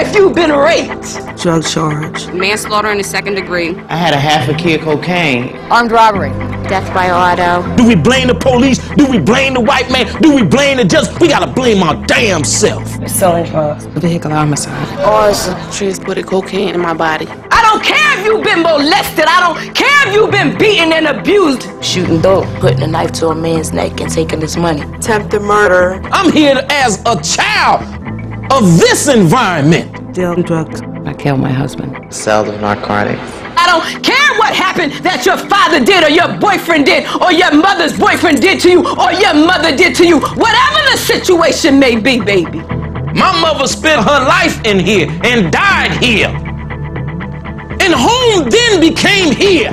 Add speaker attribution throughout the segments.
Speaker 1: if you've been raped.
Speaker 2: Drug charge.
Speaker 3: Manslaughter in the second degree.
Speaker 4: I had a half a kid cocaine.
Speaker 5: Armed robbery.
Speaker 6: Death by auto.
Speaker 7: Do we blame the police? Do we blame the white man? Do we blame the judge? We gotta blame our damn self.
Speaker 2: Selling drugs. Vehicular homicide.
Speaker 5: Arson. Transported cocaine in my body.
Speaker 1: I don't care if you've been molested. I don't care if you've been beaten and abused.
Speaker 5: Shooting dope. Putting a knife to a man's neck and taking his money.
Speaker 2: Attempted murder.
Speaker 7: I'm here as a child of this environment.
Speaker 2: Dealing drugs.
Speaker 5: I killed my husband.
Speaker 4: Sales of narcotics.
Speaker 1: I don't care what happened that your father did or your boyfriend did or your mother's boyfriend did to you or your mother did to you. Whatever the situation may be, baby.
Speaker 7: My mother spent her life in here and died here. And home then became here.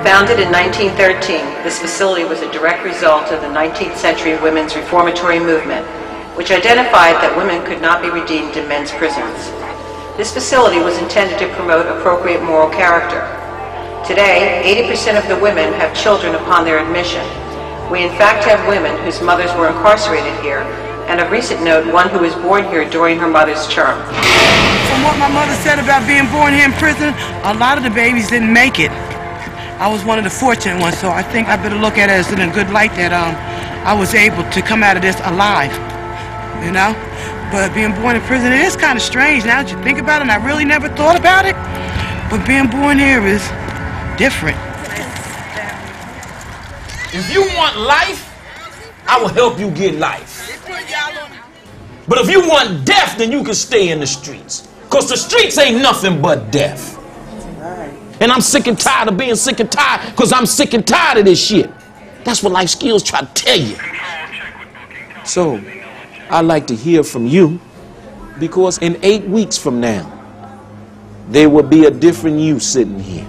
Speaker 8: Founded in 1913, this facility was a direct result of the 19th century women's reformatory movement, which identified that women could not be redeemed in men's prisons. This facility was intended to promote appropriate moral character. Today, 80% of the women have children upon their admission. We in fact have women whose mothers were incarcerated here, and of recent note, one who was born here during her mother's term.
Speaker 9: From what my mother said about being born here in prison, a lot of the babies didn't make it. I was one of the fortunate ones, so I think I better look at it as in a good light that I was able to come out of this alive. You know, but being born in prison, it is kind of strange now that you think about it, and I really never thought about it, but being born here is different.
Speaker 7: If you want life, I will help you get life. But if you want death, then you can stay in the streets, because the streets ain't nothing but death. And I'm sick and tired of being sick and tired, because I'm sick and tired of this shit. That's what Life Skills try to tell you. So I'd like to hear from you, because in 8 weeks from now, there will be a different you sitting here.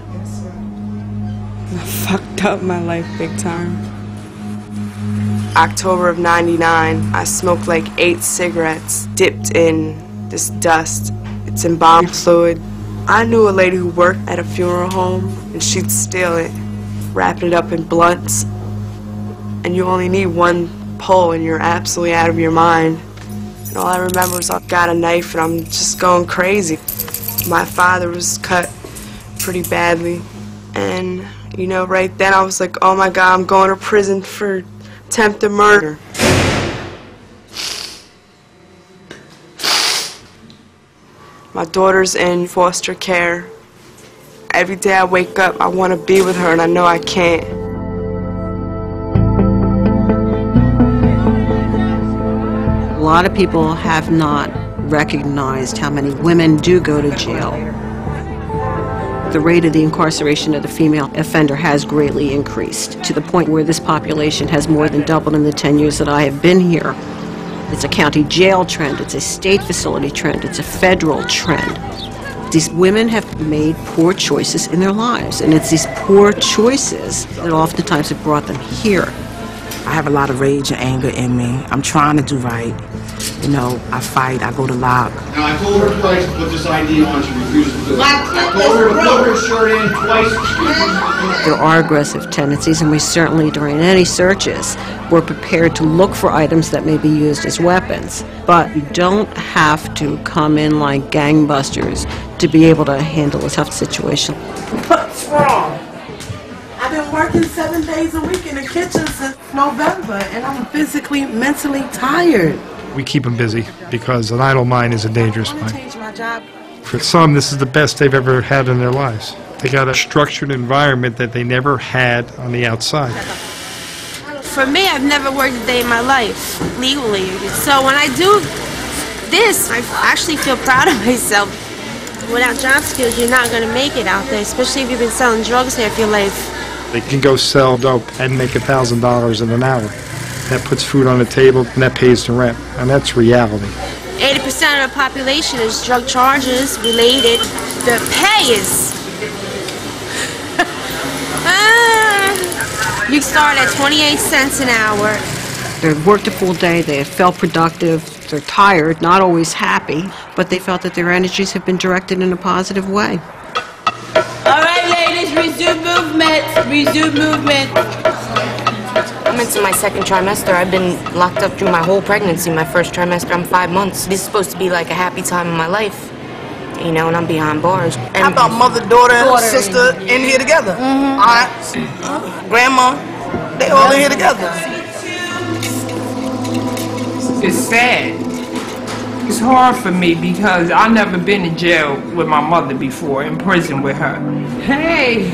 Speaker 2: I fucked up my life big time. October of '99, I smoked like 8 cigarettes dipped in this dust. It's embalming fluid. I knew a lady who worked at a funeral home, and she'd steal it, wrap it up in blunts, and you only need one pull and you're absolutely out of your mind. And all I remember is I got a knife and I'm just going crazy. My father was cut pretty badly, and you know, right then I was like, oh my God, I'm going to prison for attempted murder. My daughter's in foster care. Every day I wake up, I want to be with her, and I know I can't.
Speaker 10: A lot of people have not recognized how many women do go to jail. The rate of the incarceration of the female offender has greatly increased, to the point where this population has more than doubled in the 10 years that I have been here. It's a county jail trend, it's a state facility trend, it's a federal trend. These women have made poor choices in their lives, and it's these poor choices that oftentimes have brought them here.
Speaker 2: I have a lot of rage and anger in me. I'm trying to do right. You know, I fight, I go to lock.
Speaker 11: Now, I told her twice to put this ID on, she refused to do it. I told her to put her shirt in twice.
Speaker 10: There are aggressive tendencies, and we certainly, during any searches, we're prepared to look for items that may be used as weapons. But you don't have to come in like gangbusters to be able to handle a tough situation.
Speaker 9: What's wrong? I've been working 7 days a week in the kitchen since November, and I'm physically, mentally tired.
Speaker 12: We keep them busy because an idle mind is a dangerous mind.
Speaker 9: Change my job.
Speaker 12: For some, this is the best they've ever had in their lives. They got a structured environment that they never had on the outside.
Speaker 13: For me, I've never worked a day in my life legally. So when I do this, I actually feel proud of myself. Without job skills, you're not going to make it out there, especially if you've been selling drugs half your life.
Speaker 12: They can go sell dope and make $1,000 in an hour. That puts food on the table and that pays the rent, and that's reality.
Speaker 13: 80% of the population is drug charges related. The pay is... You start at 28 cents an hour.
Speaker 10: They've worked a full day, they have felt productive, they're tired, not always happy, but they felt that their energies have been directed in a positive way.
Speaker 1: All right, ladies, resume movement. Resume movement.
Speaker 5: I'm into my second trimester. I've been locked up through my whole pregnancy. My first trimester, I'm 5 months. This is supposed to be like a happy time in my life, you know, and I'm behind bars. And
Speaker 6: how about mother, daughter, sister in here together? Aunts, grandma, they all in here together.
Speaker 14: It's sad. It's hard for me because I've never been in jail with my mother before, in prison with her. Hey!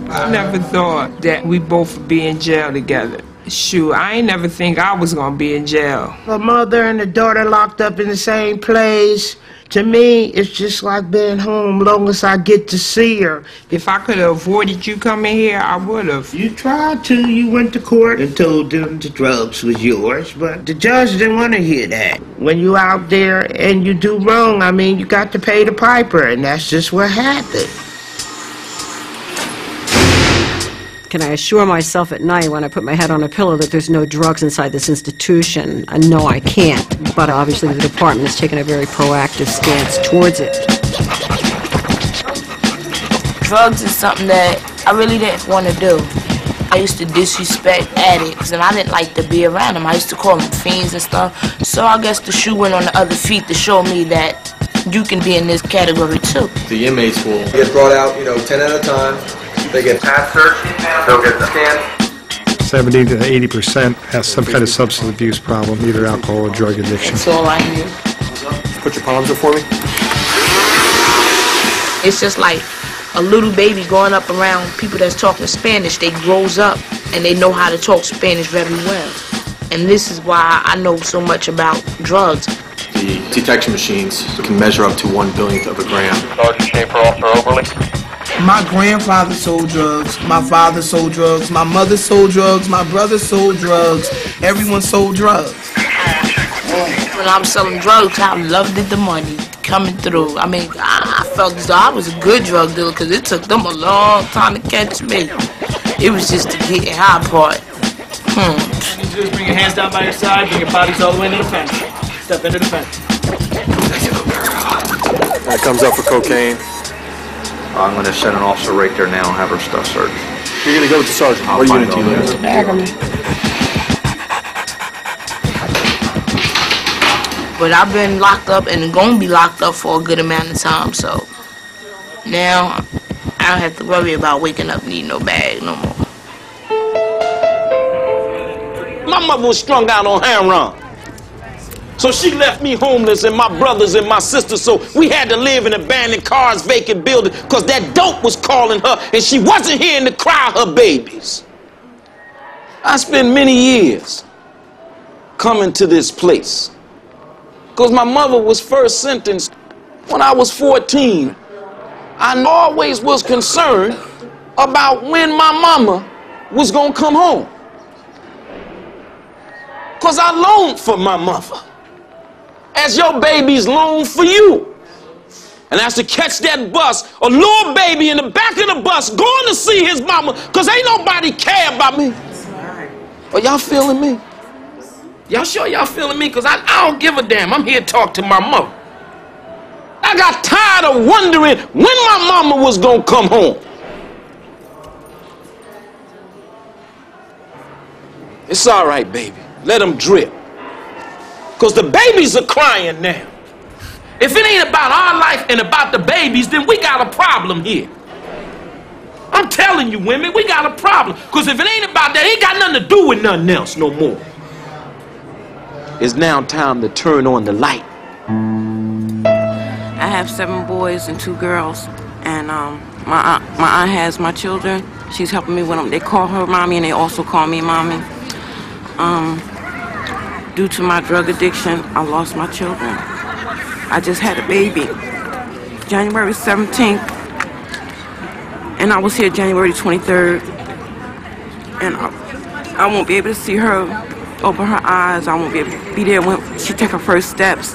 Speaker 14: I never thought that we both would be in jail together. Shoot, I ain't never think I was gonna be in jail.
Speaker 15: A mother and a daughter locked up in the same place. To me, it's just like being home long as I get to see her.
Speaker 14: If I could have avoided you coming here, I would have.
Speaker 15: You tried to. You went to court and told them the drugs was yours, but the judge didn't want to hear that. When you out there and you do wrong, I mean, you got to pay the piper, and that's just what happened.
Speaker 10: Can I assure myself at night when I put my head on a pillow that there's no drugs inside this institution? No, I can't. But obviously the department has taken a very proactive stance towards it.
Speaker 5: Drugs is something that I really didn't want to do. I used to disrespect addicts, and I didn't like to be around them. I used to call them fiends and stuff. So I guess the shoe went on the other feet to show me that you can be in this category too.
Speaker 16: The inmates will get brought out, 10 at a time. They get pap search, they'll get the scan.
Speaker 12: 70 to 80% has some kind of substance abuse problem, either alcohol or drug addiction.
Speaker 5: That's all I knew.
Speaker 16: Put your palms up for me.
Speaker 5: It's just like a little baby growing up around people that's talking Spanish. They grows up and they know how to talk Spanish very well. And this is why I know so much about drugs.
Speaker 16: The detection machines can measure up to 1/1000th of a gram.
Speaker 17: Sergeant Schaefer, Officer Oberly.
Speaker 6: My grandfather sold drugs, my father sold drugs, my mother sold drugs, my brother sold drugs, everyone sold drugs.
Speaker 5: When I was selling drugs, I loved it, the money coming through. I mean, I felt as though I was a good drug dealer because it took them a long time to catch me. It was just the getting high part.
Speaker 18: Just bring your hands down by your side, bring your bodies all the way into the fence. Step into the fence.
Speaker 16: That comes up for cocaine. I'm going to send an officer right there now and have her stuff searched. You're going to go with the sergeant. What unit do you live?
Speaker 5: But I've been locked up and going to be locked up for a good amount of time, so now I don't have to worry about waking up needing no bag no more.
Speaker 7: My mother was strung out on heroin. So she left me homeless and my brothers and my sisters, so we had to live in abandoned cars, vacant buildings, because that dope was calling her and she wasn't hearing the cry of her babies. I spent many years coming to this place because my mother was first sentenced when I was 14. I always was concerned about when my mama was going to come home, because I longed for my mother as your baby's long for you. And that's to catch that bus, a little baby in the back of the bus going to see his mama, because ain't nobody care about me. Are y'all feeling me? Y'all sure y'all feeling me? Because I don't give a damn. I'm here to talk to my mother. I got tired of wondering when my mama was going to come home. It's all right, baby. Let them drip. Because the babies are crying now. If it ain't about our life and about the babies, then we got a problem here. I'm telling you, women, we got a problem. Because if it ain't about that, it ain't got nothing to do with nothing else no more. It's now time to turn on the light.
Speaker 19: I have 7 boys and 2 girls. And my aunt has my children. She's helping me with them. They call her mommy and they also call me mommy. Due to my drug addiction, I lost my children. I just had a baby, January 17th, and I was here January 23rd, and I won't be able to see her open her eyes. I won't be able to be there when she take her first steps.